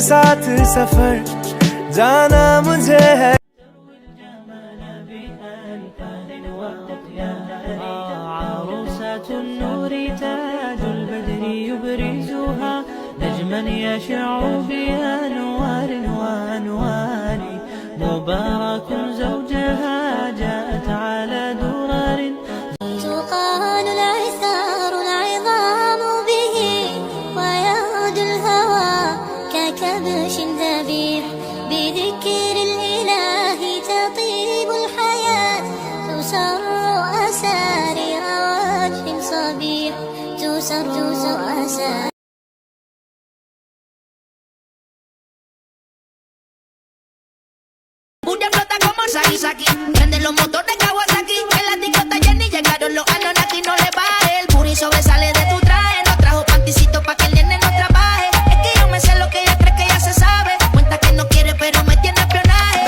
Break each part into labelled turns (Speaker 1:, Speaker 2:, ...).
Speaker 1: साथ सफर जाना मुझे है।
Speaker 2: عروسة النور تاج البدر يبرزها نجما يشع بأنوار وأنوار مبارك زوجها جاءت على درر
Speaker 3: تقال العثار العظام به ويهد الهوى ككبش ذبيح بذكر الإله تطيب الحياة تسر أسارير وجه صبيح تسر أسارير.
Speaker 4: Una flota como Saki, prenden los motores Kawasaki. En la discota Jenny llegaron los Anunnaki. No le baje, el booty sobresale de tu traje. No trajo panticito pa' que el nene no trabaje. Es que yo me sé lo que ella cree que ya se sabe. Cuenta que no quiere pero me tiene espionaje.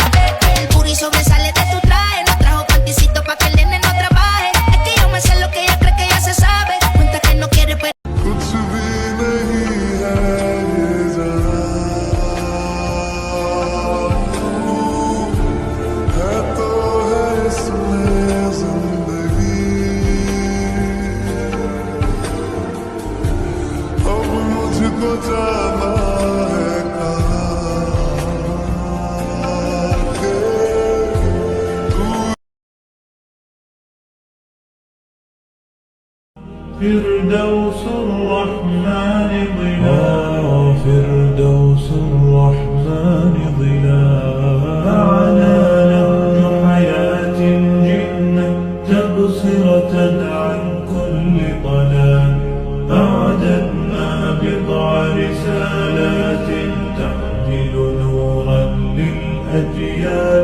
Speaker 4: El booty sobresale de tu traje. No trajo panticito pa' que el nene no trabaje. Es que yo me sé lo que ella cree que ya se sabe. Cuenta que no quiere pero
Speaker 5: कुछ भी नहीं है ये जहां, है तो है इसमें जिंदगी। अब मुझको जाना है कहाँ के
Speaker 6: فردوس الرحمن ظلال فردوس الرحمن ظلال معنا نهج حياة جنة تبصرة عن كل ضلال أعددنا بضع رسالات تحمل نورا للأجيال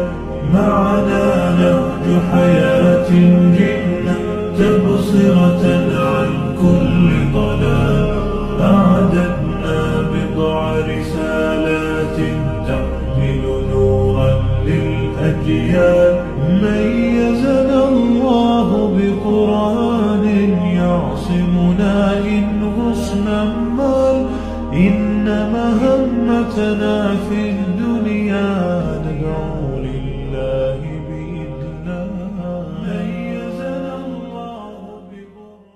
Speaker 6: معنا نهج حياة جنة تبصرة عن كل ضلال أعددنا بضع رسالات تحمل نورا للأجيال ميزنا الله بقرآن يعصمنا إن غصنا مال إن مهمتنا في الدنيا ندعو لله بإذنه ميزنا الله بقرآن.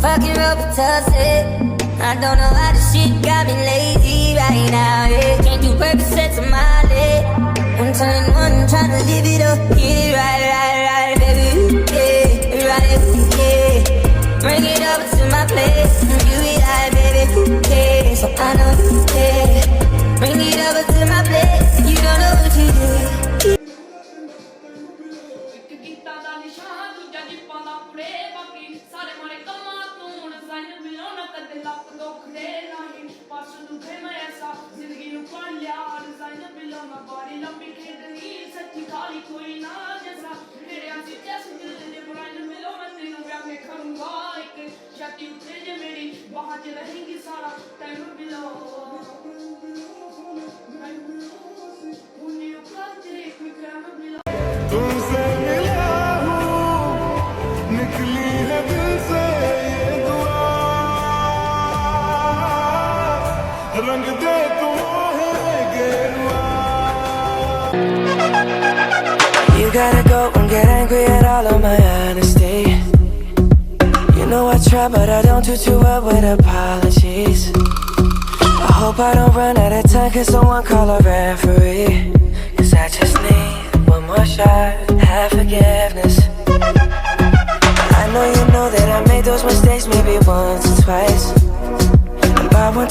Speaker 3: Fucking Robitussin, I don't know how this shit got me lazy right now. Yeah. Can't do Percocets on my leg. I'm turning one, trying to live it up. Get it right, baby. Yeah, right, yeah. Bring it up to my place. You be like, baby, who cares? So I know you care. Bring it over to my place. You don't know what you do.
Speaker 5: तुमसे मिला हूँ निकली है दिल से ये दुआ रंग दे तुम है गेरुआ।
Speaker 1: You gotta go and get angry at all of my honesty. You know I try but I don't do too well with apologies. I hope I don't run out of time, can someone call a referee? Cause I just need one more shot, have forgiveness. I know you know that I made those mistakes maybe once or twice, and by one